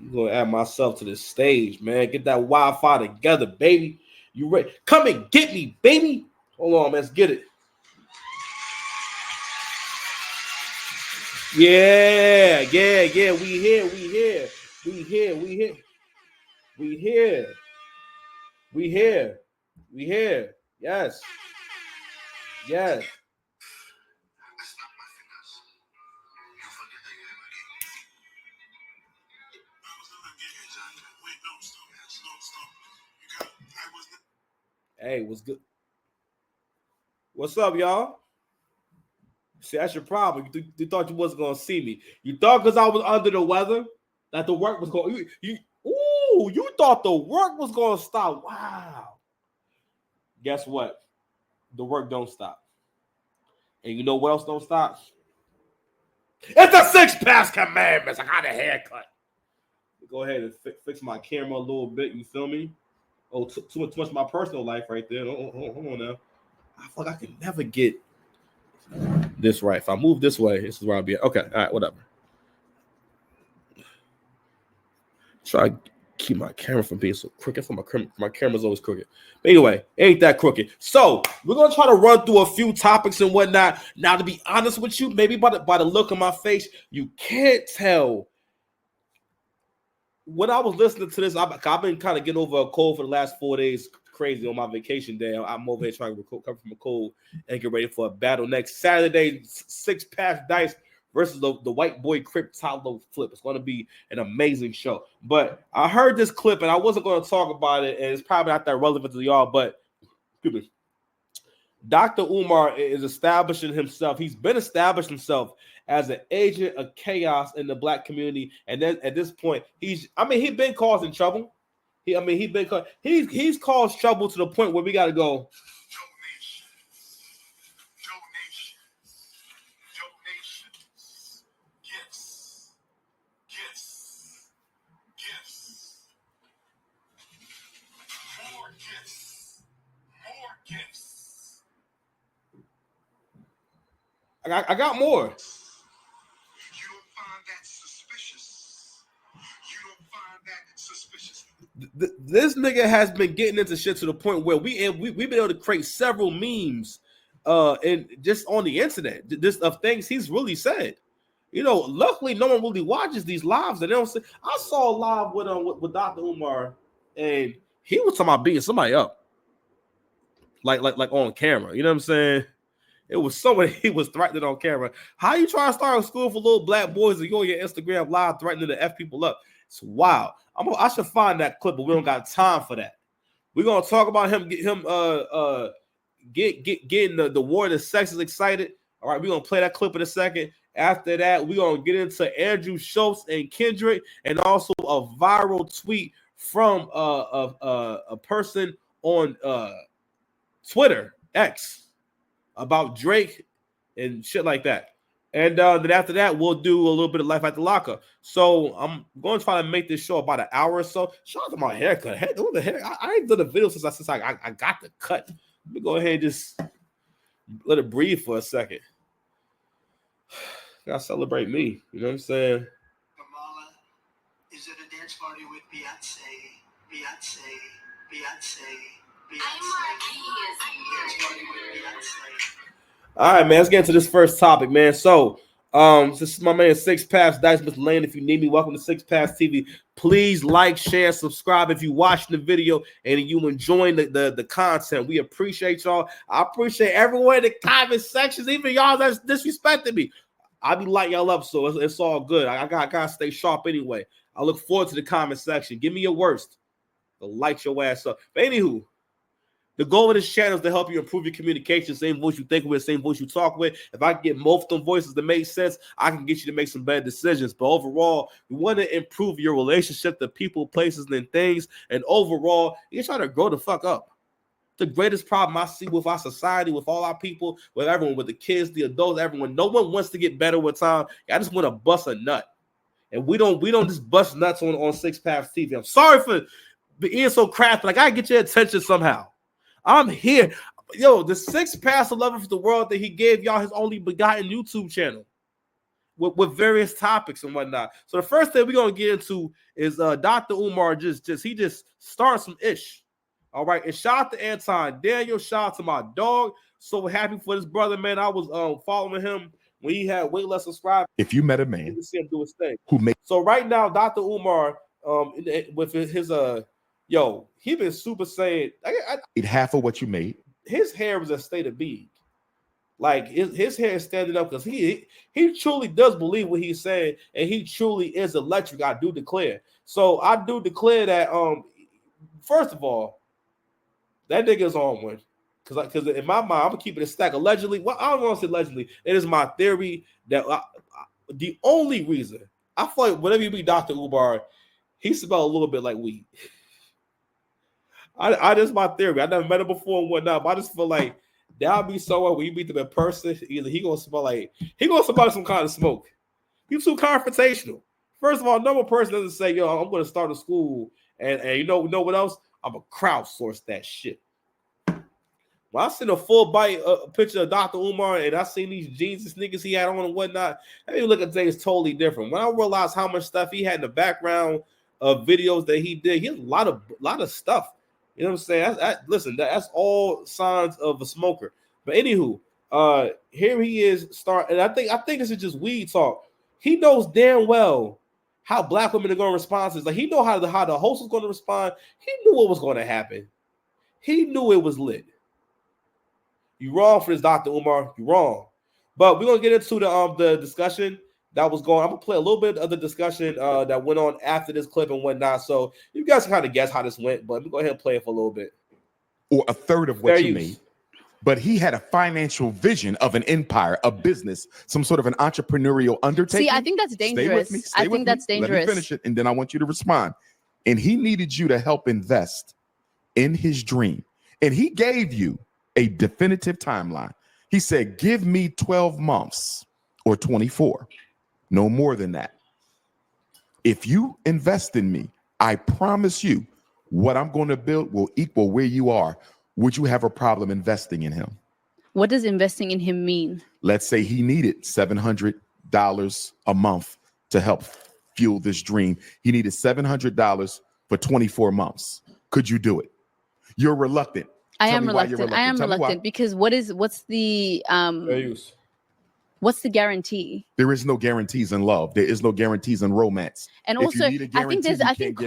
I'm gonna add myself to the stage, man. Get that Wi-Fi together, baby. You ready? Come and get me, baby. Hold on, man. Let's get it. Yeah. We here. Yes. Hey, what's good? What's up, y'all? See, that's your problem. You thought you wasn't gonna see me. You thought because I was under the weather that the work was going. You thought the work was gonna stop. Wow. Guess what? The work don't stop. And you know what else don't stop? It's the 6 past commandments. I got a haircut. Go ahead and fix my camera a little bit. You feel me? Oh, too much of my personal life right there. Hold on now. I feel like I can never get this right. If I move this way, this is where I'll be at. Okay, all right, whatever. Try to keep my camera from being so crooked. My camera's always crooked. But anyway, ain't that crooked. So we're gonna try to run through a few topics and whatnot. Now, to be honest with you, maybe by the look of my face, you can't tell. When I was listening to this, I've been kind of getting over a cold for the last 4 days. Crazy on my vacation day. I'm over here trying to recover from a cold and get ready for a battle next Saturday. 6 pass dice versus the white boy Crip Talo flip. It's going to be an amazing show. But I heard this clip and I wasn't going to talk about it, and it's probably not that relevant to y'all. But excuse me, Dr. Umar is establishing himself. He's been established himself as an agent of chaos in the black community. And then at this point, he's been causing trouble. He's caused trouble to the point where we got to go. I got more. You don't find that suspicious. This nigga has been getting into shit to the point where we've been able to create several memes, and just on the internet, just of things he's really said. You know, luckily no one really watches these lives, and they don't say. I saw a live with Dr. Umar, and he was talking about beating somebody up, like on camera. You know what I'm saying? It was somebody he was threatening on camera. How you trying to start a school for little black boys and you on your Instagram live threatening to F people up? It's wild. I should find that clip, but we don't got time for that. We're gonna talk about him getting the war of the sexes excited. All right, we're gonna play that clip in a second. After that, we're gonna get into Andrew Schultz and Kendrick, and also a viral tweet from a person on Twitter X about Drake and shit like that. And then after that, we'll do a little bit of life at the locker. So I'm going to try to make this show about an hour or so. Shout out to my haircut. I ain't done a video since I got the cut. Let me go ahead and just let it breathe for a second. Gotta celebrate me. You know what I'm saying? Kamala is at a dance party with Beyonce. All right, man. Let's get into this first topic, man. So, this is my man 6 Pass Dice, Mr. Lane. If you need me, welcome to 6 Pass TV. Please like, share, subscribe if you watching the video and you enjoying the content. We appreciate y'all. I appreciate everyone in the comment sections, even y'all that's disrespecting me. I be lighting y'all up, so it's all good. I gotta stay sharp anyway. I look forward to the comment section. Give me your worst. I'll light your ass up. But anywho, the goal of this channel is to help you improve your communication. Same voice you think with, same voice you talk with. If I can get multiple voices that make sense, I can get you to make some better decisions. But overall, we want to improve your relationship to people, places, and things. And overall, you try to grow the fuck up. The greatest problem I see with our society, with all our people, with everyone, with the kids, the adults, everyone, no one wants to get better with time. I just want to bust a nut. and we don't just bust nuts on Six Paths TV. I'm sorry for being so crafty. Like, I get your attention somehow. I'm here. Yo, the Six Paths of Love for the World that he gave y'all his only begotten YouTube channel with various topics and whatnot. So the first thing we're gonna get into is Dr. Umar just started some ish. All right, and shout out to Anton Daniel, shout out to my dog. So happy for this brother, man. I was following him when he had way less subscribers. If you met a man to see him do his thing, who made so right now, Dr. Umar, with his he been super saying half of what you made. His hair is a state of being. Like his hair is standing up because he truly does believe what he's saying, and he truly is electric. I do declare. So I do declare that first of all, that nigga is on one. Because in my mind, I'm gonna keep it a stack. Allegedly, well, I don't want to say allegedly. It is my theory that the only reason I feel like whenever you meet Dr. Umar, he smells a little bit like weed. I just my theory. I never met him before and whatnot, but I just feel like that'll be somewhere when you meet them in person. Either he gonna smell like some kind of smoke. He's too confrontational. First of all, no one person doesn't say, "Yo, I'm gonna start a school," and you know what else? I'm gonna crowdsource that shit. When I seen a full bite picture of Dr. Umar and I seen these jeans and sneakers he had on and whatnot, I mean, look at things totally different. When I realized how much stuff he had in the background of videos that he did, he has a lot of stuff. You know what I'm saying? Listen, that's all signs of a smoker. But anywho, here he is and I think this is just weed talk. He knows damn well how black women are going to respond to this. Like, he know how the host was going to respond. He knew what was going to happen. He knew it was lit. You wrong for this, Dr. Umar. You wrong. But we're gonna get into the discussion that was going. I'm gonna play a little bit of the discussion that went on after this clip and whatnot. So you guys can kind of guess how this went, but let me go ahead and play it for a little bit. Or a third of what you made. But he had a financial vision of an empire, a business, some sort of an entrepreneurial undertaking. See, I think that's dangerous. Stay with me. That's dangerous. Let me finish it, and then I want you to respond. And he needed you to help invest in his dream. And he gave you a definitive timeline. He said, give me 12 months or 24, no more than that. If you invest in me, I promise you what I'm going to build will equal where you are. Would you have a problem investing in him? What does investing in him mean? Let's say he needed $700 a month to help fuel this dream. He needed $700 for 24 months. Could you do it? You're reluctant. I am reluctant because what's the guarantee? There is no guarantees in love. There is no guarantees in romance. And also, I think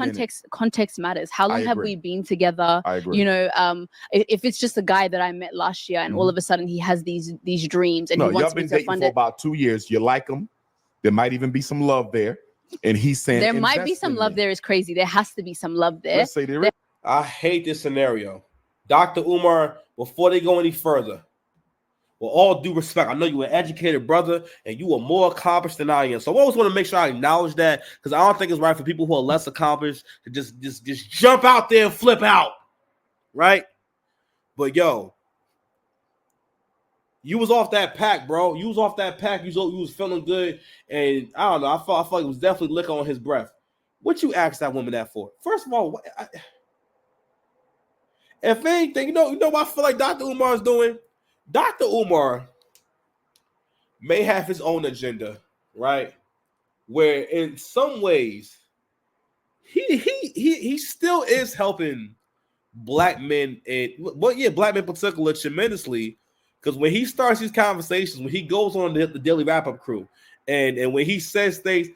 context matters. How long have we been together? I agree. You know, if it's just a guy that I met last year and all of a sudden he has these dreams and he wants me to fund it. Y'all been dating for about 2 years. You like him. There might even be some love there. And he's saying there might be some love there is crazy. There has to be some love there. Let's say there is. I hate this scenario. Dr. Umar, before they go any further, with all due respect, I know you're an educated brother and you are more accomplished than I am. So I always want to make sure I acknowledge that, because I don't think it's right for people who are less accomplished to just jump out there and flip out, right? But yo, you was off that pack, bro. You was off that pack. You was feeling good, and I don't know. I felt like it was definitely liquor on his breath. What you asked that woman that for? First of all, if anything, you know what I feel like Dr. Umar is doing? Dr. Umar may have his own agenda, right? Where in some ways he still is helping black men black men in particular tremendously. Because when he starts these conversations, when he goes on the Daily Wrap-Up crew, and when he says things,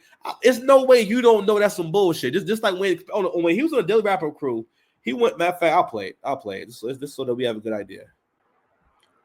it's no way you don't know that's some bullshit. Just like when he was on the Daily Wrap-Up crew, he went. Matter of fact, I'll play it. This so that we have a good idea.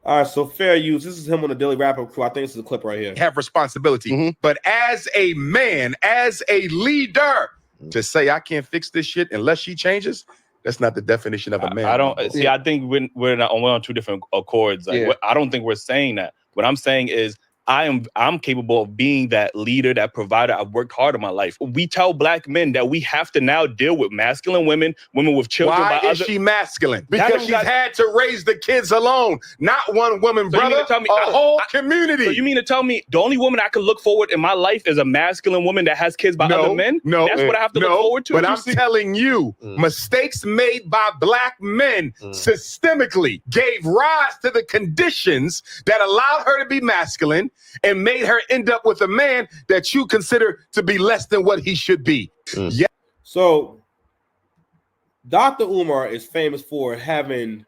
All right, so fair use. This is him on the Daily Wrap-Up crew. I think this is a clip right here. Have responsibility, but as a man, as a leader, to say I can't fix this shit unless she changes, that's not the definition of a man. I don't I think we're on two different accords. Like, I don't think we're saying that. What I'm saying is, I'm capable of being that leader, that provider. I've worked hard in my life. We tell black men that we have to now deal with masculine women, women with children. Why is she masculine? Because she's had to raise the kids alone. Not one woman, So brother. A whole community. So you mean to tell me the only woman I can look forward in my life is a masculine woman that has kids by other men? No, that's what I have to look forward to. But I'm telling you, mistakes made by black men systemically gave rise to the conditions that allowed her to be masculine and made her end up with a man that you consider to be less than what he should be. Yeah. So Dr. Umar is famous for having,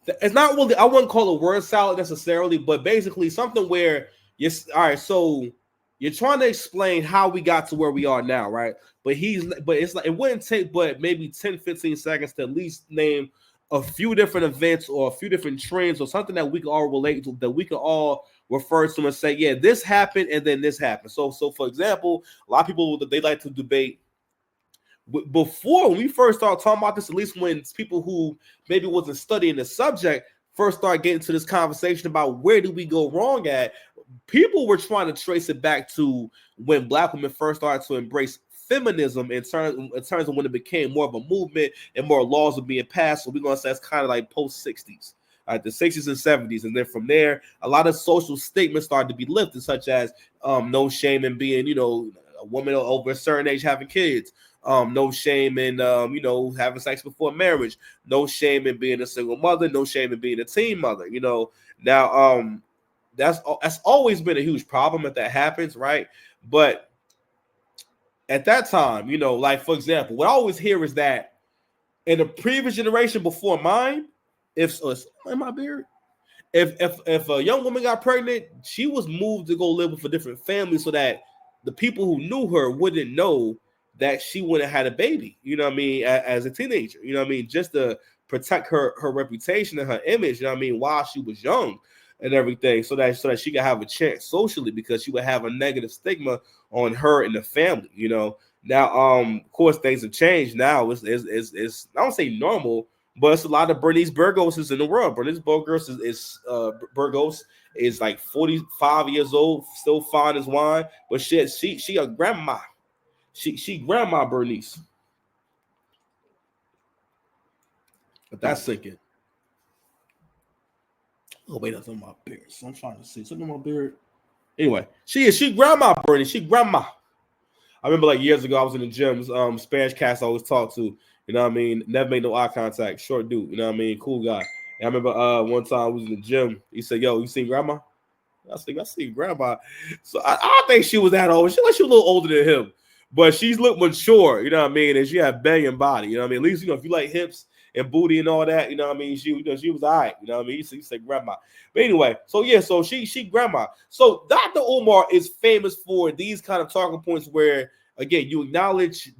it's not really, I wouldn't call it word salad necessarily, but basically something where all right, so you're trying to explain how we got to where we are now, right? But it's like, it wouldn't take but maybe 10, 15 seconds to at least name a few different events or a few different trends or something that we can all relate to, that we can all refer to and say, yeah, this happened and then this happened. So for example, a lot of people, they like to debate. Before, when we first started talking about this, at least when people who maybe wasn't studying the subject first started getting to this conversation about where do we go wrong at, people were trying to trace it back to when black women first started to embrace feminism in terms of when it became more of a movement and more laws were being passed. So we're going to say it's kind of like post-60s. The 60s and 70s, and then from there, a lot of social statements started to be lifted, such as no shame in being, a woman over a certain age having kids. No shame in having sex before marriage. No shame in being a single mother. No shame in being a teen mother. Now that's always been a huge problem if that happens, right? But at that time, like for example, what I always hear is that in the previous generation before mine, if a young woman got pregnant, she was moved to go live with a different family so that the people who knew her wouldn't know that she wouldn't have had a baby, as a teenager, just to protect her reputation and her image, while she was young and everything, so that she could have a chance socially, because she would have a negative stigma on her and the family, Now, of course, things have changed. Now it's I don't say normal, but it's a lot of Bernice Burgos in the world. Bernice Burgos Burgos is like 45 years old, still fine as wine, but she a grandma. She grandma Bernice. But that's sinking. Oh wait, that's on my beard. So I'm trying to see something on my beard. Anyway, she grandma Bernice. She grandma. I remember like years ago, I was in the gyms. Spanish cast I always talk to. Never made no eye contact. Short dude. Cool guy. And I remember one time I was in the gym. He said, "Yo, you seen grandma?" I seen grandma. So I don't think she was that old. She was a little older than him. But she's looked mature, and she had banging body, At least, if you like hips and booty and all that, she was all right, You said grandma. But anyway, so she grandma. So Dr. Umar is famous for these kind of talking points where, again, you acknowledge,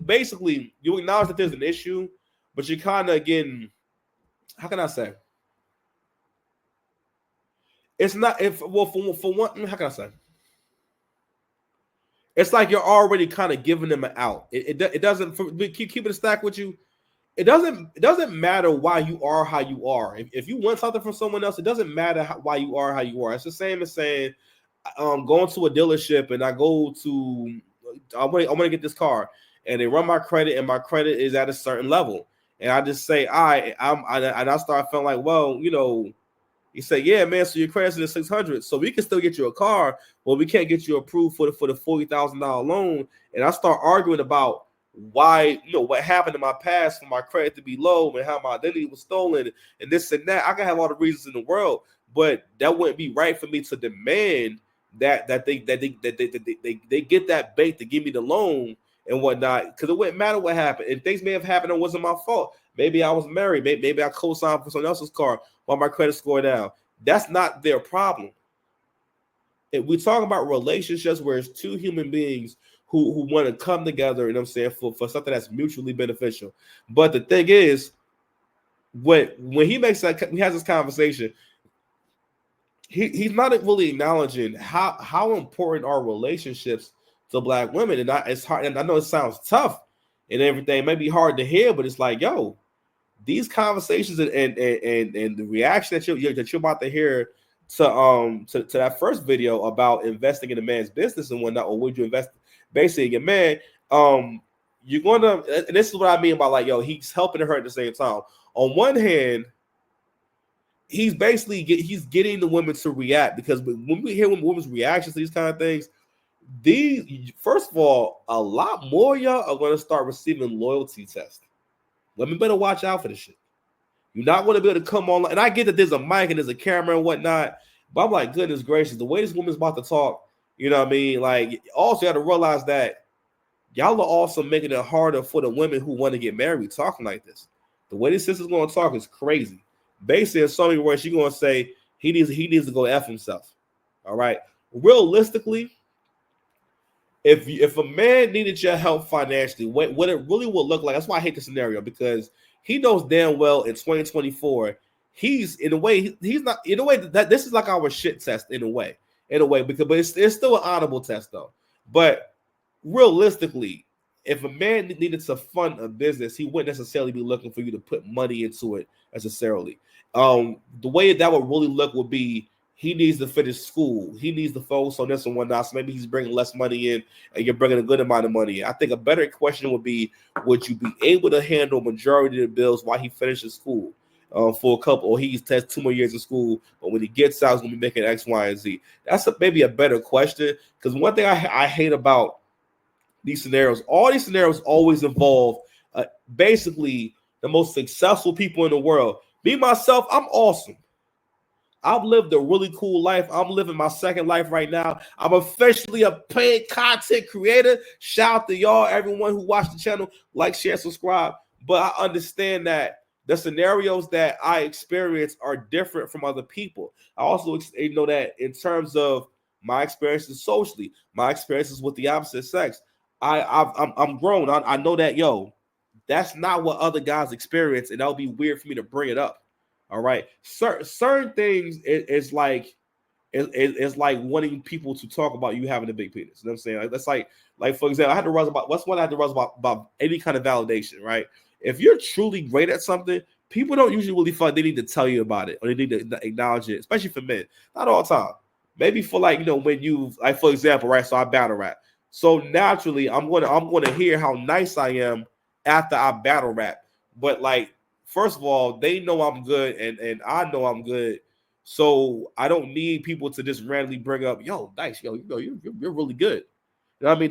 basically you acknowledge that there's an issue, but you kind of, again, how can I say? It's not, for one, how can I say? It's like you're already kind of giving them an out. It doesn't keep it a stack with you. It doesn't matter why you are how you are. If you want something from someone else, it doesn't matter why you are how you are. It's the same as saying, going to a dealership and I want to get this car, and they run my credit, and my credit is at a certain level, and I just say, I start feeling like, well, you say, yeah, man, so your credit's is 600, so we can still get you a car, but we can't get you approved for the $40,000 loan. And I start arguing about why, what happened in my past for my credit to be low and how my identity was stolen and this and that. I can have all the reasons in the world, but that wouldn't be right for me to demand that they get that bait to give me the loan and whatnot, because it wouldn't matter what happened. And things may have happened, it wasn't my fault. Maybe I was married. Maybe I co-signed for someone else's car while my credit score down. That's not their problem. If we talk about relationships where it's two human beings who want to come together, for something that's mutually beneficial. But the thing is, when he has this conversation, he's not really acknowledging how important are relationships to Black women. And it's hard, and I know it sounds tough and everything. It may be hard to hear, but it's like, these conversations and the reaction that you're about to hear to that first video about investing in a man's business and whatnot, or would you invest basically in your man? You're gonna, and this is what I mean by like, yo, he's helping her at the same time. On one hand, he's basically he's getting the women to react, because when we hear women's reactions to these kind of things, these, first of all, a lot more y'all are going to start receiving loyalty tests. Women better watch out for this shit. You're not going to be able to come on, and I get that there's a mic and there's a camera and whatnot, but I'm like, goodness gracious, the way this woman's about to talk, you know what I mean? Like, also you got to realize that y'all are also making it harder for the women who want to get married talking like this. The way this sister's going to talk is crazy. Basically, in some words, she's going to say he needs to go F himself. All right. Realistically, if a man needed your help financially, what it really will look like, that's why I hate the scenario, because he knows damn well in 2024, he's in a way, he's not, in a way that this is like our shit test in a way, because, but it's still an honorable test though. But realistically, if a man needed to fund a business, he wouldn't necessarily be looking for you to put money into it necessarily. The way that would really look would be, he needs to finish school. He needs to focus on this and whatnot. So maybe he's bringing less money in and you're bringing a good amount of money in. I think a better question would be, would you be able to handle majority of the bills while he finishes school for a couple, or he's tested 2 more years of school, but when he gets out, he's going to be making X, Y, and Z. That's maybe a better question, because one thing I hate about these scenarios, all these scenarios always involve basically the most successful people in the world. Me, myself, I'm awesome. I've lived a really cool life. I'm living my second life right now. I'm officially a paid content creator. Shout out to y'all, everyone who watched the channel. Like, share, subscribe. But I understand that the scenarios that I experience are different from other people. I also know that in terms of my experiences socially, my experiences with the opposite sex, I'm grown. I know that, yo, that's not what other guys experience, and that would be weird for me to bring it up. All right, certain things is like it's like wanting people to talk about you having a big penis. You know what I'm saying? Like, that's like for example, I had to run about what's one I had to run about any kind of validation, right? If you're truly great at something, people don't usually really feel like they need to tell you about it or they need to acknowledge it, especially for men. Not all the time. Maybe for like, you know, when you, like, for example, right? So I battle rap. So naturally, I'm gonna hear how nice I am after I battle rap. But like, first of all, they know I'm good, and I know I'm good. So I don't need people to just randomly bring up, yo, nice, yo, you're really good. You know what I mean?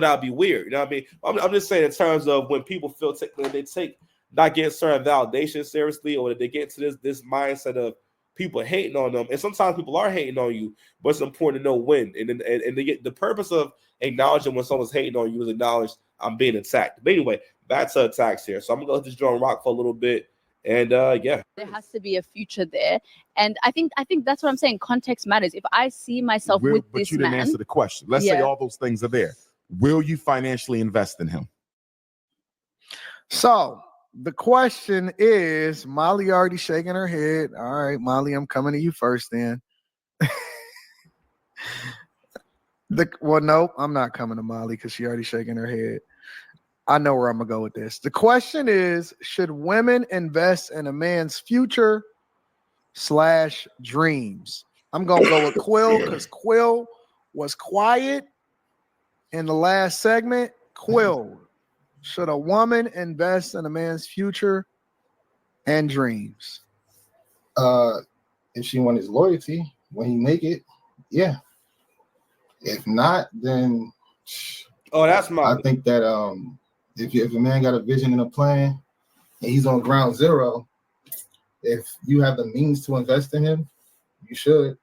That'd be weird. You know what I mean? I'm just saying in terms of when people when they take not getting certain validation seriously, or they get to this mindset of people hating on them. And sometimes people are hating on you, but it's important to know when. And they get the purpose of acknowledging when someone's hating on you is acknowledge I'm being attacked. But anyway, back to attacks here. So I'm gonna let this joint rock for a little bit. And yeah, there has to be a future there, and I think that's what I'm saying. Context matters. If I see myself with but this you didn't man, answer the question. Let's say all those things are there. Will you financially invest in him? So the question is, Molly already shaking her head. All right, Molly, I'm coming to you first then. Well, no, I'm not coming to Molly because she already shaking her head. I know where I'm gonna go with this. The question is, should women invest in a man's future / dreams? I'm gonna go with Quill because Quill was quiet in the last segment. Quill, should a woman invest in a man's future and dreams? If she wants his loyalty when he make it, yeah. If not, then that's my. I think that if a man got a vision and a plan and he's on ground zero, if you have the means to invest in him, you should,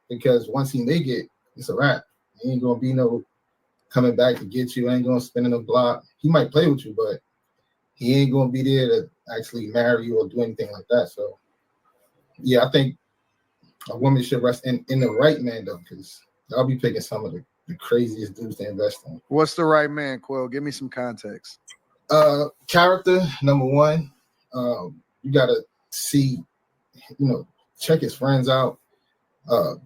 because once he make it, it's a wrap. He ain't gonna be no coming back to get you. Ain't gonna spin in a block. He might play with you, but he ain't gonna be there to actually marry you or do anything like that. So yeah, I think a woman should rest in the right man though, because I'll be picking some of the craziest dudes to invest in. What's the right man, Quill? Give me some context. Character, number one. You gotta see, check his friends out,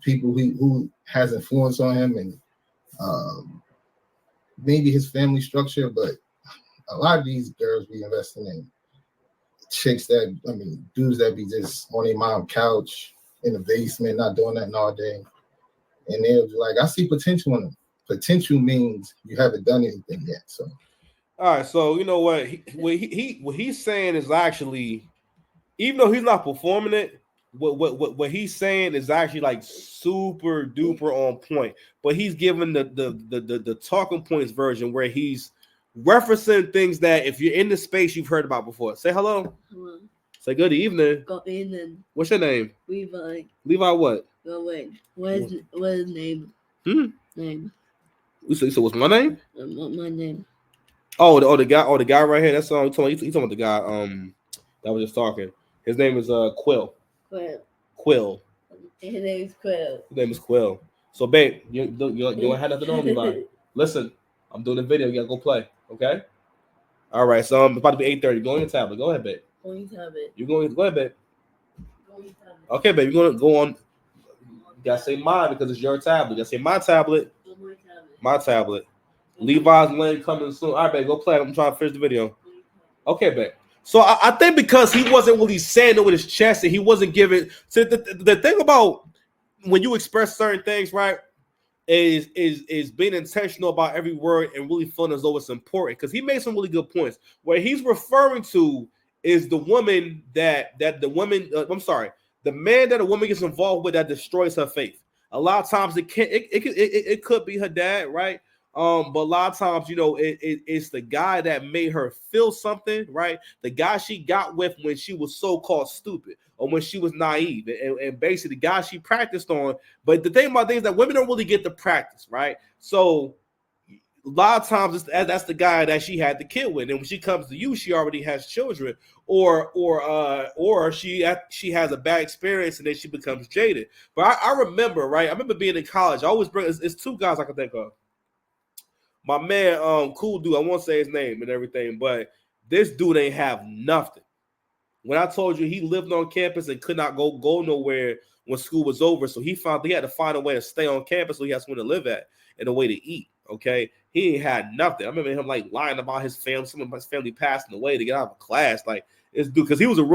people who has influence on him, and maybe his family structure. But a lot of these girls be investing in chicks dudes that be just on their mom couch in the basement, not doing nothing all day. And they'll be like, I see potential in them. Potential means you haven't done anything yet. So All right, so you know what what he's saying is actually, even though he's not performing it, what he's saying is actually like super duper on point. But he's giving the talking points version where he's referencing things that if you're in the space you've heard about before. Say hello. Hello. Say good evening. Good evening. What's your name? Levi. Levi what? Oh, wait. What is his name? Name. So what's my name? What my name? The guy right here. That's you talking about the guy that was just talking. His name is Quill. Quill. His name is Quill. His name is Quill. So babe, you don't have nothing on me, Levi. Listen, I'm doing a video. You gotta go play, okay? All right. So I'm about to be 8:30. Go on your tablet. Go ahead, babe. Go on your tablet. Go ahead, babe. Okay, babe. You're gonna go on. You gotta say mine because it's your tablet. You gotta say my tablet. My tablet. Levi's lane coming soon. All right, babe. Go play. I'm trying to finish the video. Okay, babe. So I think because he wasn't really saying it with his chest and he wasn't giving. So the thing about when you express certain things, right, is being intentional about every word and really feeling as though it's important. Because he made some really good points. What he's referring to is the woman the man that a woman gets involved with that destroys her faith. A lot of times it could be her dad, right? But a lot of times, it's the guy that made her feel something, right? The guy she got with when she was so-called stupid or when she was naive, and basically the guy she practiced on. But the thing about things that women don't really get to practice, right? So a lot of times that's the guy that she had the kid with, and when she comes to you, she already has children, or she has a bad experience and then she becomes jaded. But I remember, right? I remember being in college. I always bring it's two guys I can think of. My man, cool dude, I won't say his name and everything, but this dude ain't have nothing. When I told you he lived on campus and could not go nowhere when school was over, so he had to find a way to stay on campus so he has somewhere to live at and a way to eat. Okay, he ain't had nothing. I remember him like lying about his family, some of his family passing away to get out of class. Like this dude, because he was a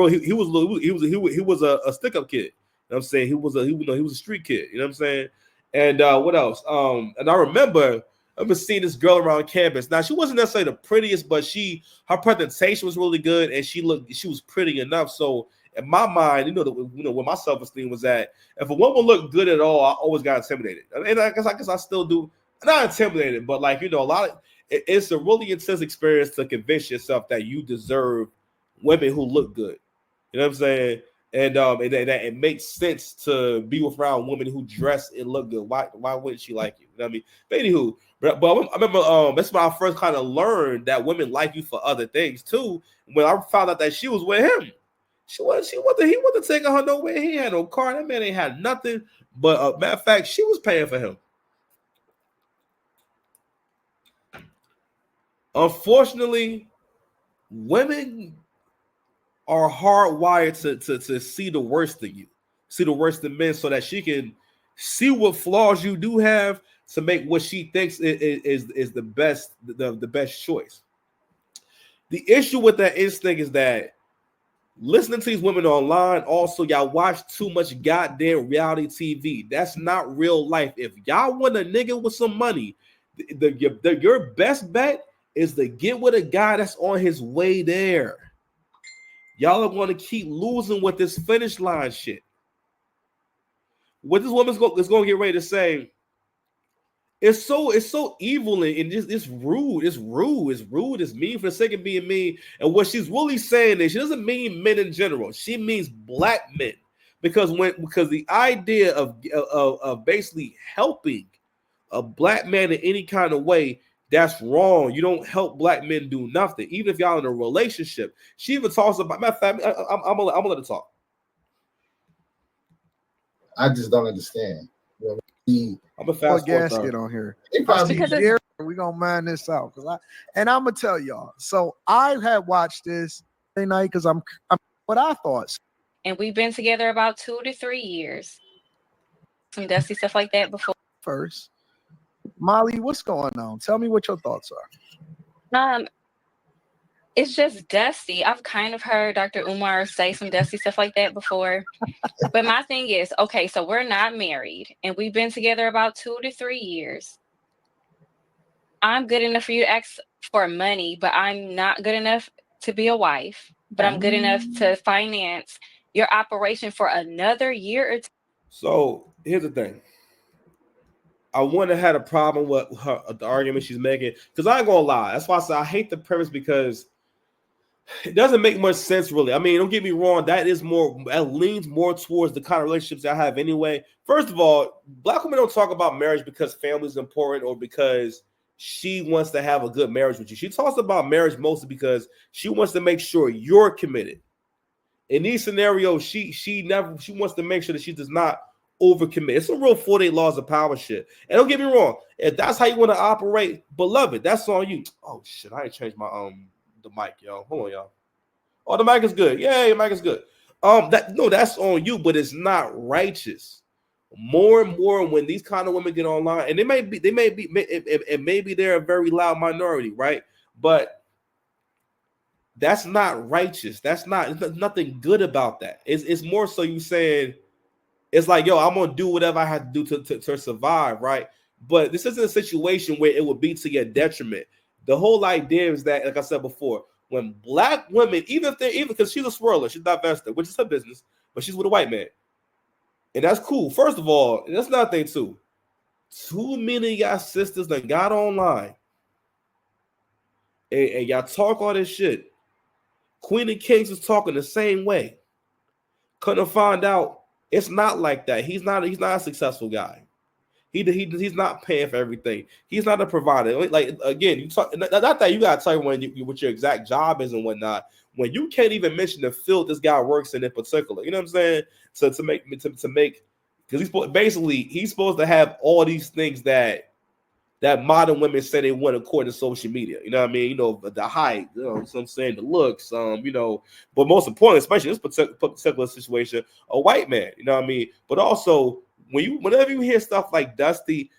stick up kid. You know what I'm saying? He was a street kid. You know what I'm saying? And what else? And I remember seeing this girl around campus. Now she wasn't necessarily the prettiest, but her presentation was really good, and she was pretty enough. So in my mind, where my self-esteem was at, if a woman looked good at all, I always got intimidated. And I guess I still do. Not intimidated, but a lot of it's a really intense experience to convince yourself that you deserve women who look good. You know what I'm saying? And that it makes sense to be around women who dress and look good. Why wouldn't she like you? You know what I mean? But anywho, but I remember that's when I first kind of learned that women like you for other things too. When I found out that she was with him, he wasn't taking her nowhere. He had no car. That man ain't had nothing. But matter of fact, she was paying for him. Unfortunately, women are hardwired to see the worst in you, see the worst in men, so that she can see what flaws you do have to make what she thinks is the best choice. The issue with that instinct is that listening to these women online, also y'all watch too much goddamn reality TV. That's not real life. If y'all want a nigga with some money, your best bet is to get with a guy that's on his way there. Y'all are going to keep losing with this finish line shit. What this woman's going to get ready to say, it's so evil and it's rude. It's mean for the sake of being mean. And what she's really saying is she doesn't mean men in general. She means black men. Because the idea of basically helping a black man in any kind of way, that's wrong. You don't help black men do nothing, even if y'all in a relationship. She even talks about. Matter of fact, I'm gonna let her talk. I just don't understand. I'm a fast gasket on here. We're gonna mind this out I'm gonna tell y'all. So I had watched this night because I'm what I thought. And we've been together about 2 to 3 years. Some dusty stuff like that before. First, Molly, what's going on? Tell me what your thoughts are. It's just dusty. I've kind of heard Dr. Umar say some dusty stuff like that before. But my thing is, okay, so we're not married and we've been together about 2 to 3 years. I'm good enough for you to ask for money, but I'm not good enough to be a wife. But I'm good enough to finance your operation for another year or two. So here's the thing. I wouldn't have had a problem with the argument she's making because I ain't gonna lie. That's why I say I hate the premise because it doesn't make much sense, really. I mean, don't get me wrong. That leans more towards the kind of relationships I have anyway. First of all, black women don't talk about marriage because family is important or because she wants to have a good marriage with you. She talks about marriage mostly because she wants to make sure you're committed. In these scenarios, she wants to make sure that she does not overcommit. It's a real 48 laws of power shit. And don't get me wrong, if that's how you want to operate, beloved, that's on you. Oh shit, I ain't changed my the mic, y'all. Hold on, y'all. Oh, the mic is good. Yeah, the mic is good. That's on you, but it's not righteous. More and more when these kind of women get online, and maybe they're a very loud minority, right? But that's not righteous. There's nothing good about that. It's more so you saying it's like, yo, I'm gonna do whatever I have to do to survive, right? But this isn't a situation where it would be to your detriment. The whole idea is that, like I said before, when black women, even because she's a swirler, she's divested, which is her business, but she's with a white man, and that's cool. First of all, and that's another thing too. Too many of y'all sisters that got online and y'all talk all this shit. Queen of Kings is talking the same way. Couldn't find out it's not like that. He's not a successful guy. He's not paying for everything. He's not a provider. Like again, you talk not that you gotta tell what your exact job is and whatnot. When you can't even mention the field this guy works in particular, you know what I'm saying? So to make because he's supposed to have all these things that modern women say they want according to social media. You know what I mean? You know, the height, you know what I'm saying, the looks, but most importantly, especially in this particular situation, a white man, you know what I mean? But also, whenever you hear stuff like dusty,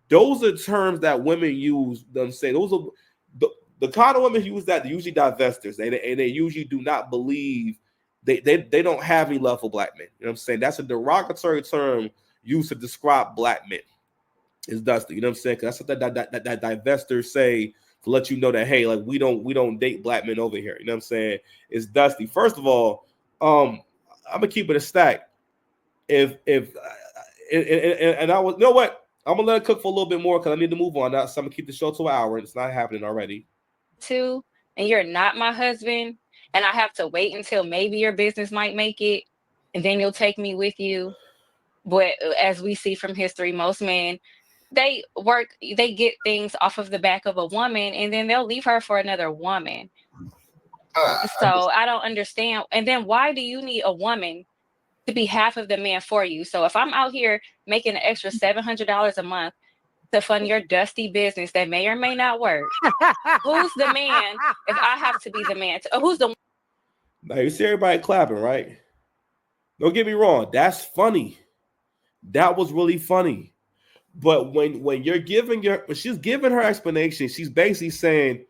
those are terms that women use, them say those are the kind of women use that, they're usually divestors, and they usually do not believe they don't have any love for black men. You know what I'm saying? That's a derogatory term used to describe black men. Is dusty, you know what I'm saying? Because that's what that divestors say to let you know that, hey, like we don't date black men over here. You know what I'm saying? It's dusty. First of all, I'm gonna keep it a stack. And I was, you know what? I'm gonna let it cook for a little bit more because I need to move on. Now, so I'm gonna keep the show to an hour, and it's not happening already. And you're not my husband, and I have to wait until maybe your business might make it, and then you'll take me with you. But as we see from history, most men, they get things off of the back of a woman, and then they'll leave her for another woman. So I don't understand. And then why do you need a woman to be half of the man for you? So if I'm out here making an extra $700 a month to fund your dusty business that may or may not work, who's the man if I have to be the man? Who's the Now you see everybody clapping, right? Don't get me wrong, that's funny. That was really funny. But when she's giving her explanation, she's basically saying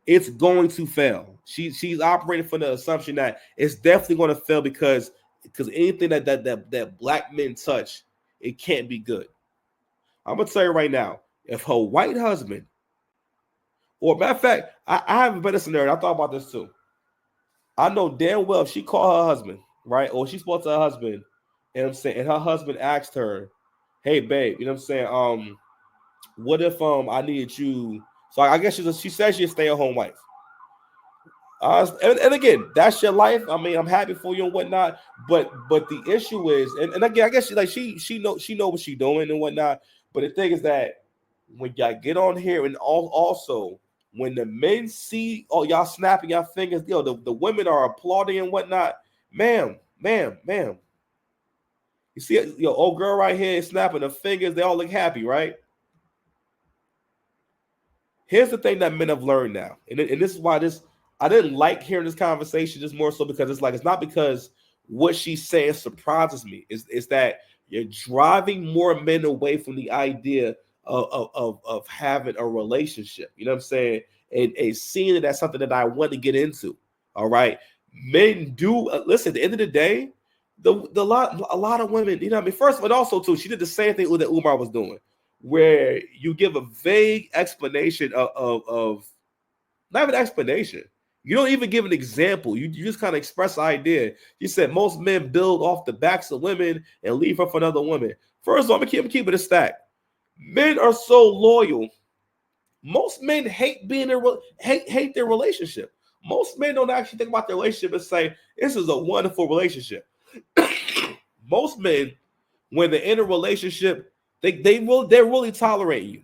it's going to fail. She's operating from the assumption that it's definitely going to fail because anything that black men touch, it can't be good. I'm gonna tell you right now, if her white husband, or matter of fact, I have a better scenario. I thought about this too. I know damn well if she called her husband, right, or she spoke to her husband, and I'm saying, and her husband asked her, "Hey, babe, you know what I'm saying? What if I needed you?" So I guess she says she's a stay-at-home wife. And again, that's your life. I mean, I'm happy for you and whatnot. But the issue is, and again, I guess she know what she's doing and whatnot. But the thing is that when y'all get on here, and also when the men see y'all snapping your fingers, the women are applauding and whatnot. Ma'am. You see, old girl right here is snapping her fingers. They all look happy, right? Here's the thing that men have learned now, and this is why I didn't like hearing this conversation, just more so because it's not because what she's saying surprises me. It's that you're driving more men away from the idea of having a relationship. You know what I'm saying? and seeing it as something that I want to get into. All right. Men do listen, at the end of the day, a lot of women, you know what I mean? First, but also too, she did the same thing that Umar was doing, where you give a vague explanation of not even an explanation. You don't even give an example. You just kind of express an idea. You said most men build off the backs of women and leave her for another woman. First of all, I'm keep it a stack. Men are so loyal. Most men hate being hate their relationship. Most men don't actually think about their relationship and say, this is a wonderful relationship. Most men, when they're in a relationship, they're really tolerating you.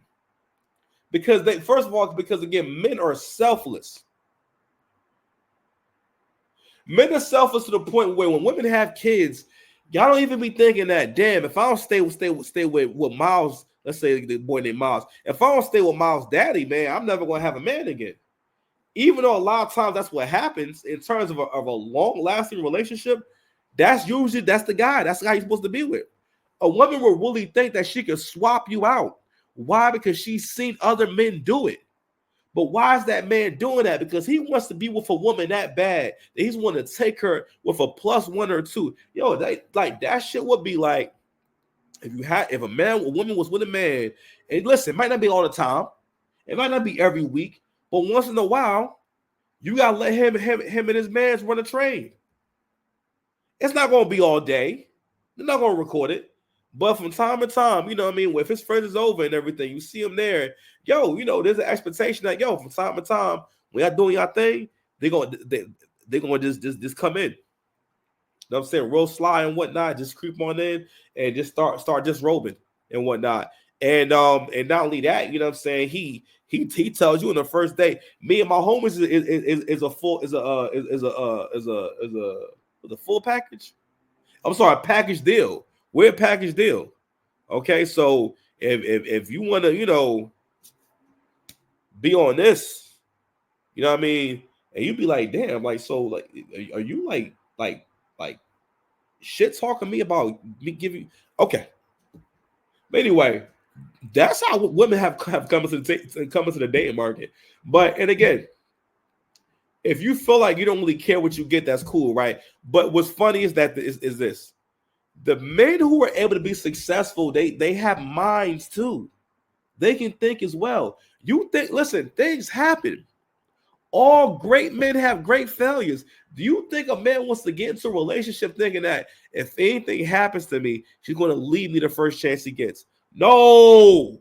Because first of all, because again, men are selfless. Men are selfless to the point where when women have kids, y'all don't even be thinking that, damn, if I don't stay with Miles, let's say the boy named Miles, if I don't stay with Miles' daddy, man, I'm never going to have a man again. Even though a lot of times that's what happens in terms of a long-lasting relationship, that's the guy. That's the guy you're supposed to be with. A woman will really think that she can swap you out. Why? Because she's seen other men do it. But why is that man doing that? Because he wants to be with a woman that bad that he's want to take her with a +1 or 2. Yo, that shit would be like if a woman was with a man, and listen, it might not be all the time, it might not be every week, but once in a while, you gotta let him and his mans run a train. It's not gonna be all day. They're not gonna record it. But from time to time, you know what I mean? If his friend is over and everything, you see him there. Yo, you know, there's an expectation that, yo, from time to time, when y'all doing y'all thing, they're gonna just come in. You know what I'm saying? Real sly and whatnot, just creep on in and just start just robing and whatnot. And not only that, you know what I'm saying? He tells you on the first day, me and my homies is a full package. I'm sorry, package deal. We're a package deal. Okay, so if you want to, you know, be on this, you know what I mean, and you be like, damn, like, so like, are you like shit talking me about me giving? Okay, but anyway, that's how women have come into the dating market. But and again, if you feel like you don't really care what you get, that's cool, right? But what's funny is that is this. The men who are able to be successful, they have minds too. They can think as well. You think, listen, things happen. All great men have great failures. Do you think a man wants to get into a relationship thinking that if anything happens to me, she's going to leave me the first chance he gets? No.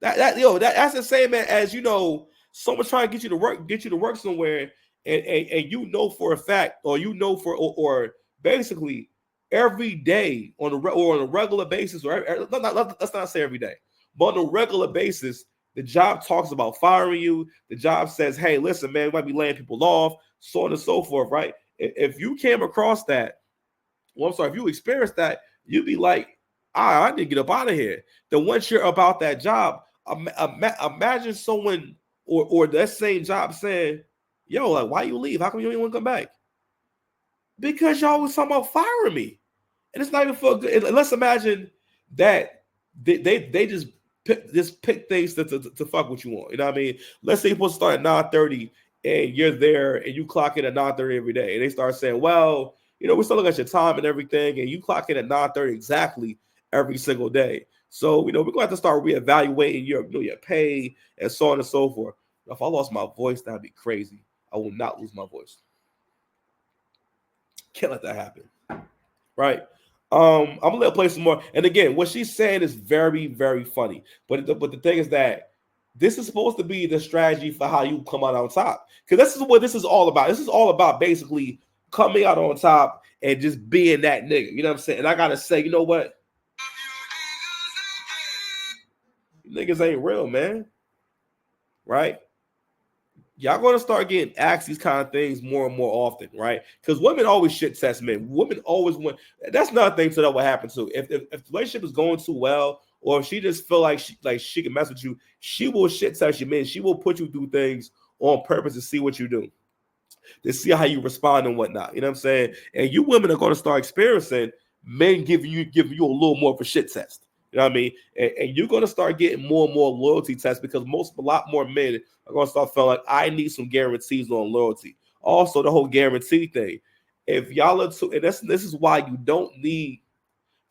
That's the same as, you know, someone trying to get you to work somewhere, and you know for a fact, or you know or basically every day on a regular basis, or let's not say every day, but on a regular basis, the job talks about firing you. The job says, hey, listen, man, we might be laying people off, so on and so forth, right? If you came across that, if you experienced that, you'd be like, I need to get up out of here. Then once you're about that job, imagine someone or that same job saying, yo, like, why you leave? How come you don't want to come back? Because y'all was talking about firing me. And it's not even for good. Let's imagine that they just pick things to fuck what you want. You know what I mean? Let's say you're supposed to start at 9:30 and you're there and you clock in at 9:30 every day. And they start saying, well, you know, we're still looking at your time and everything, and you clock in at 9:30 exactly every single day. So, you know, we're going to have to start reevaluating your pay and so on and so forth. If I lost my voice, that'd be crazy. I will not lose my voice. Can't let that happen. Right? I'm gonna let her play some more. And again, what she's saying is very, very funny. But the thing is that this is supposed to be the strategy for how you come out on top. Because this is what this is all about. This is all about basically coming out on top and just being that nigga. You know what I'm saying? And I gotta say, you know what? Niggas ain't real, man. Right? Y'all gonna start getting asked these kind of things more and more often, right? Because women always shit test men. Women always want. That's another thing to that what happens too. If the relationship is going too well, or if she just feel like she can mess with you, she will shit test you, man. She will put you through things on purpose to see what you do, to see how you respond and whatnot. You know what I'm saying? And you women are gonna start experiencing men giving you a little more of a shit test. You know what I mean? And you're going to start getting more and more loyalty tests because a lot more men are going to start feeling like I need some guarantees on loyalty. Also, the whole guarantee thing. If y'all are too, and this is why you don't need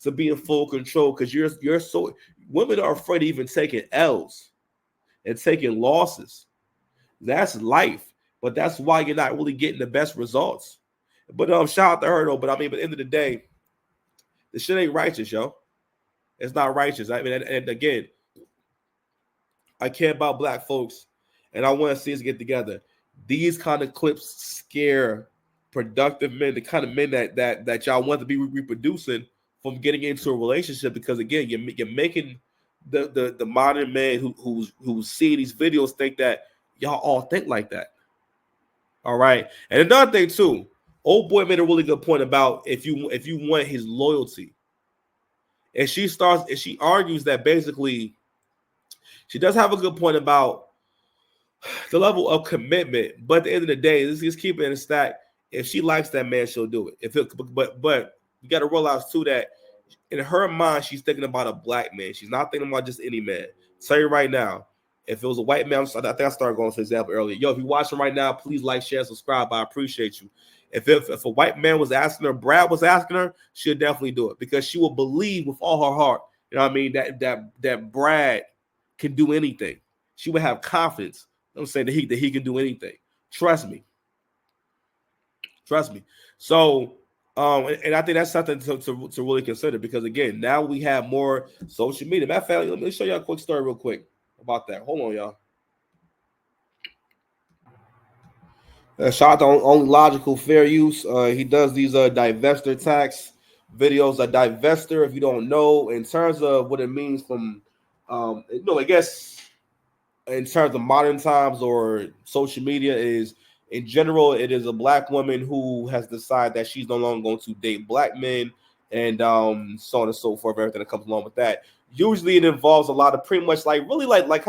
to be in full control because you're so women are afraid of even taking L's and taking losses. That's life, but that's why you're not really getting the best results. But shout out to her though. But I mean, at the end of the day, the shit ain't righteous, yo. It's not righteous. I mean, and again, I care about black folks, and I want to see us get together. These kind of clips scare productive men, the kind of men that y'all want to be reproducing from getting into a relationship. Because again, you're making the modern man who's seeing these videos think that y'all all think like that. All right, and another thing too, old boy made a really good point about if you want his loyalty. And she argues that basically she does have a good point about the level of commitment, but at the end of the day, let's just keep it in a stack. If she likes that man, she'll do it. But you got to realize too that in her mind, she's thinking about a black man. She's not thinking about just any man. I'll tell you right now, if it was a white man, I think I started going to example earlier. Yo, if you're watching right now, please like, share, subscribe. I appreciate you. If a white man was asking her, Brad was asking her, she'll definitely do it because she will believe with all her heart. You know what I mean? That Brad can do anything. She would have confidence. I'm saying that he can do anything. Trust me. So, and I think that's something to really consider because again, now we have more social media. Matter of fact, let me show y'all a quick story real quick about that. Hold on, y'all. Shout out to Only Logical Fair Use. He does these divestor tax videos. A divestor, if you don't know, in terms of what it means from, I guess in terms of modern times or social media is in general, it is a black woman who has decided that she's no longer going to date black men and so on and so forth, everything that comes along with that. Usually it involves a lot of pretty much like really like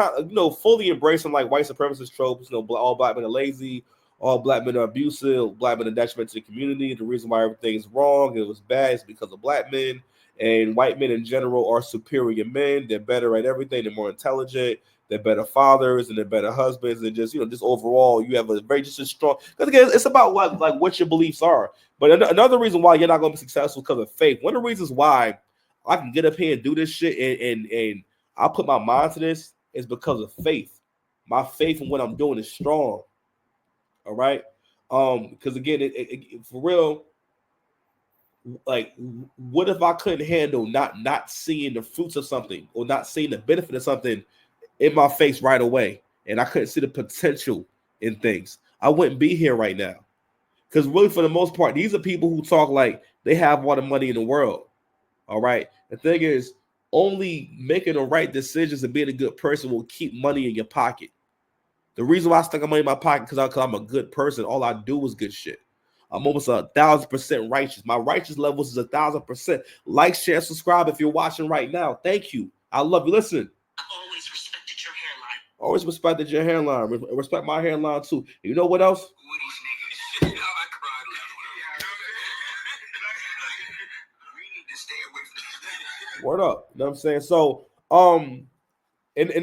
fully embracing like white supremacist tropes, all black men are lazy, all black men are abusive, black men are detriment to the community. The reason why everything is wrong, it was bad, is because of black men. And white men in general are superior men. They're better at everything. They're more intelligent. They're better fathers and they're better husbands. And just overall, you have a very just as strong. Because again, it's about what your beliefs are. But another reason why you're not going to be successful because of faith. One of the reasons why I can get up here and do this shit and I put my mind to this is because of faith. My faith in what I'm doing is strong. All right. Because again, it for real, like, what if I couldn't handle not seeing the fruits of something or not seeing the benefit of something in my face right away, and I couldn't see the potential in things? I wouldn't be here right now. Because really, for the most part, these are people who talk like they have all the money in the world. All right. The thing is, only making the right decisions and being a good person will keep money in your pocket. The reason why I stuck money in my pocket because I'm a good person. All I do is good shit. I'm almost 1,000% righteous. My righteous levels is 1,000%. Like, share, subscribe if you're watching right now. Thank you. I love you. Listen. I've always respected your hairline. Always respected your hairline. Respect my hairline too. You know what else? Woody's niggas. I cried last one. We need to stay away from Word up. You know what I'm saying? So, and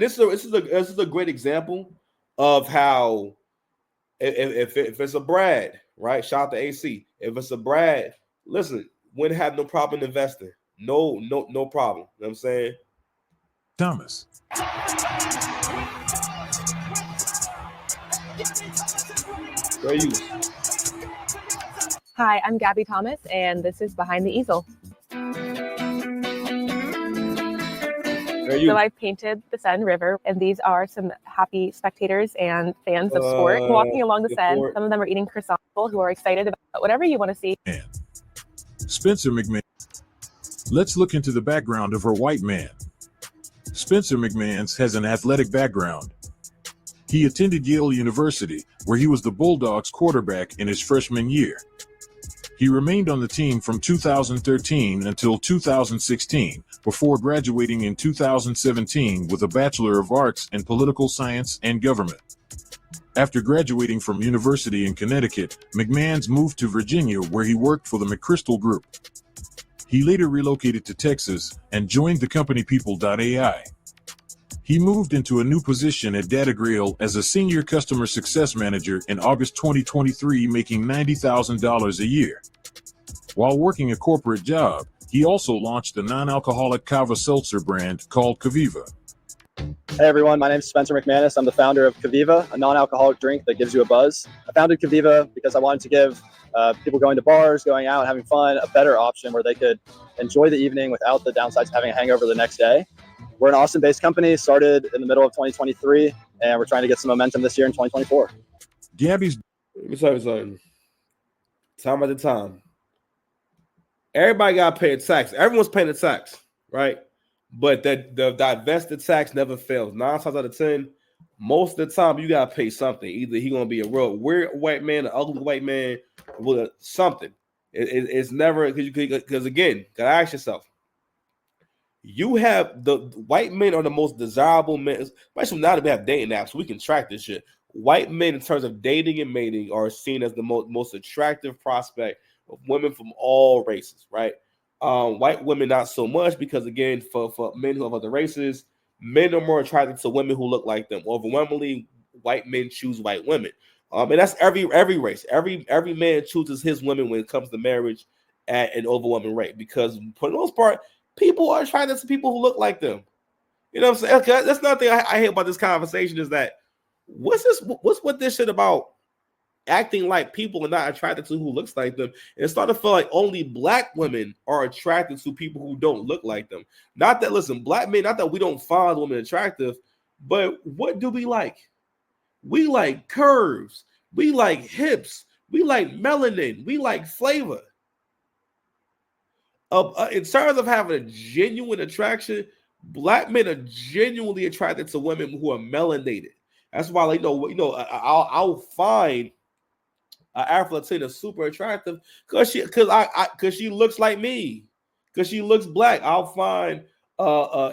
this is a great example of how if it's a Brad, right? Shout out to AC. If it's a Brad, listen, wouldn't have no problem investing. No problem. You know what I'm saying? Thomas. Fair use. Hi, I'm Gabby Thomas, and this is Behind the Easel. So I painted the Seine River, and these are some happy spectators and fans of sport walking along the Seine. Some of them are eating croissants, who are excited about whatever you want to see. Spencer McMahon. Let's look into the background of our white man. Spencer McMahon has an athletic background. He attended Yale University, where he was the Bulldogs quarterback in his freshman year. He remained on the team from 2013 until 2016, before graduating in 2017 with a Bachelor of Arts in Political Science and Government. After graduating from university in Connecticut, McMahon moved to Virginia, where he worked for the McChrystal Group. He later relocated to Texas and joined the company People.ai. He moved into a new position at DataGrail as a senior customer success manager in August 2023, making $90,000 a year. While working a corporate job, he also launched a non-alcoholic kava seltzer brand called Kaviva. Hey everyone, my name is Spencer McManus. I'm the founder of Kaviva, a non-alcoholic drink that gives you a buzz. I founded Kaviva because I wanted to give people going to bars, going out, and having fun a better option where they could enjoy the evening without the downsides of having a hangover the next day. We're an Austin-based company, started in the middle of 2023, and we're trying to get some momentum this year in 2024. Gabby's. Let me tell you something. Time at a time. Everybody got to pay a tax. Everyone's paying a tax, right? But the divested tax never fails. 9 times out of 10, most of the time you got to pay something. Either he's going to be a real weird white man, an ugly white man, with something. It's never, because again, got to ask yourself. You have the white men are the most desirable men, especially now that we have dating apps, so we can track this shit. White men, in terms of dating and mating, are seen as the most attractive prospect of women from all races, right? White women not so much, because again, for men who have other races, men are more attracted to women who look like them. Overwhelmingly, white men choose white women, and that's every race. Every man chooses his women when it comes to marriage at an overwhelming rate, because for the most part, people are attracted to people who look like them. You know what I'm saying? Okay, that's another thing I hate about this conversation is that what's with this shit about acting like people are not attracted to who looks like them? And it's starting to feel like only black women are attracted to people who don't look like them. Not that, listen, black men, not that we don't find women attractive, but what do we like? We like curves. We like hips. We like melanin. We like flavor. In terms of having a genuine attraction, black men are genuinely attracted to women who are melanated. That's why, like, I'll find Afro-Latina super attractive because she looks like me, because she looks black. I'll find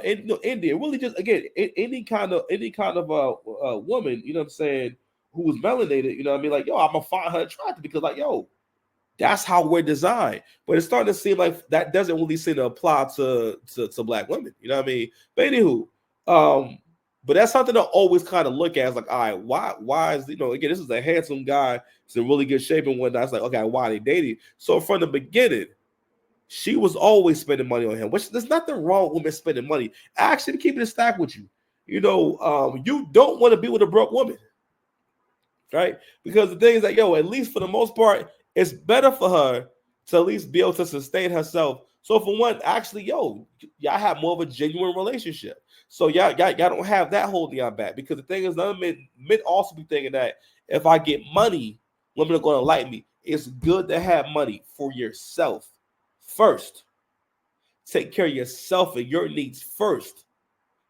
India, really, just again any kind of woman, you know what I'm saying, who is melanated. You know what I mean? Like, yo, I'm gonna find her attractive because, like, yo, that's how we're designed. But it's starting to seem like that doesn't really seem to apply to black women. You know what I mean? But anywho, but that's something to always kind of look at. It's like, all right, why is, again, this is a handsome guy, it's in really good shape and whatnot. It's like, okay, why are they dating? So from the beginning, she was always spending money on him, which there's nothing wrong with women spending money. Actually, keeping it stacked with you. You don't want to be with a broke woman, right? Because the thing is that, at least for the most part, it's better for her to at least be able to sustain herself. So for one, actually, y'all have more of a genuine relationship. So y'all don't have that holding y'all back. Because the thing is, other men also be thinking that if I get money, women are going to like me. It's good to have money for yourself first. Take care of yourself and your needs first.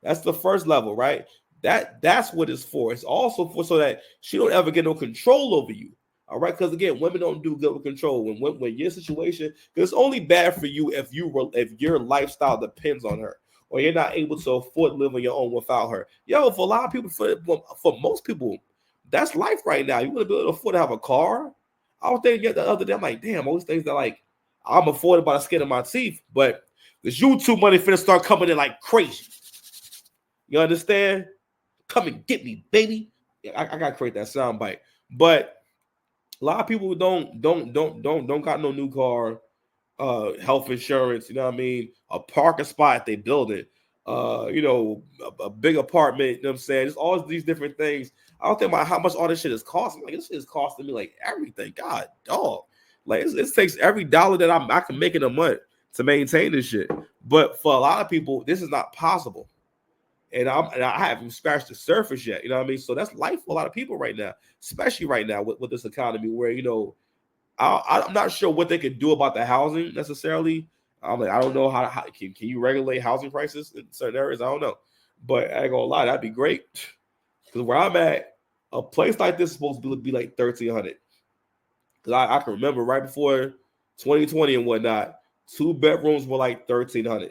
That's the first level, right? That's what it's for. It's also for so that she don't ever get no control over you. All right, because again, women don't do good with control. When your situation, because it's only bad for you if your lifestyle depends on her, or you're not able to afford to live on your own without her. For a lot of people, for most people, that's life right now. You want to be able to afford to have a car. I was thinking the other day, I'm like, damn, all these things that, like, I'm afforded by the skin of my teeth, but this YouTube money finna start coming in like crazy. You understand? Come and get me, baby. I gotta create that sound bite, but a lot of people don't got no new car, health insurance, you know what I mean? A parking spot if they build it, a big apartment, you know what I'm saying? Just all these different things. I don't think about how much all this shit is costing. Like, this shit is costing me like everything. God, dog. Like, it takes every dollar that I can make in a month to maintain this shit. But for a lot of people, this is not possible. And I haven't scratched the surface yet, you know what I mean? So that's life for a lot of people right now, especially right now with this economy where, I'm not sure what they could do about the housing necessarily. I'm like, I don't know how can you regulate housing prices in certain areas? I don't know. But I ain't gonna lie, that'd be great. Because where I'm at, a place like this is supposed to be like $1,300. Because I can remember right before 2020 and whatnot, 2 bedrooms were like $1,300.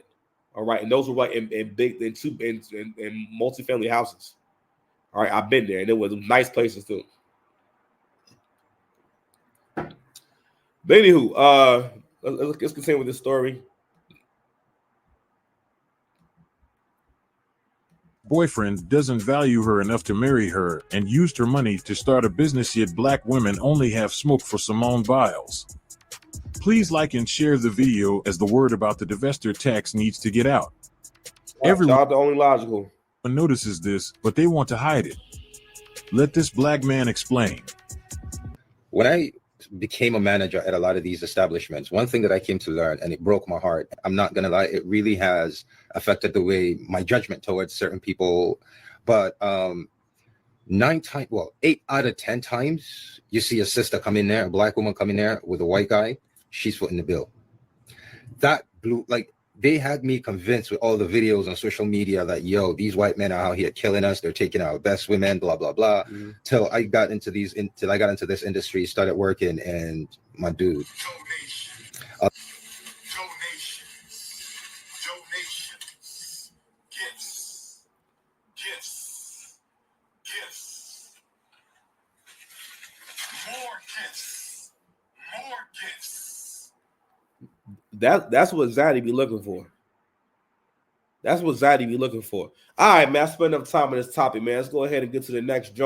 All right, and those were like in multifamily houses. All right, I've been there, and it was nice places too. But anywho, let's continue with this story. boyfriend doesn't value her enough to marry her and used her money to start a business, yet black women only have smoke for Simone Biles. Please like and share the video as the word about the divestiture tax needs to get out. Everyone the only logical notices this, but they want to hide it. Let this black man explain. When I became a manager at a lot of these establishments, one thing that I came to learn, and it broke my heart, I'm not gonna lie, it really has affected the way my judgment towards certain people. But 8 out of 10 times you see a sister come in there, a black woman come in there with a white guy, she's footing the bill. That blew, like, they had me convinced with all the videos on social media that, yo, these white men are out here killing us, they're taking our best women, blah blah blah. Till I got into this industry, started working, and my dude, That's what Zaddy be looking for. That's what Zaddy be looking for. All right, man. I spent enough time on this topic, man. Let's go ahead and get to the next joint.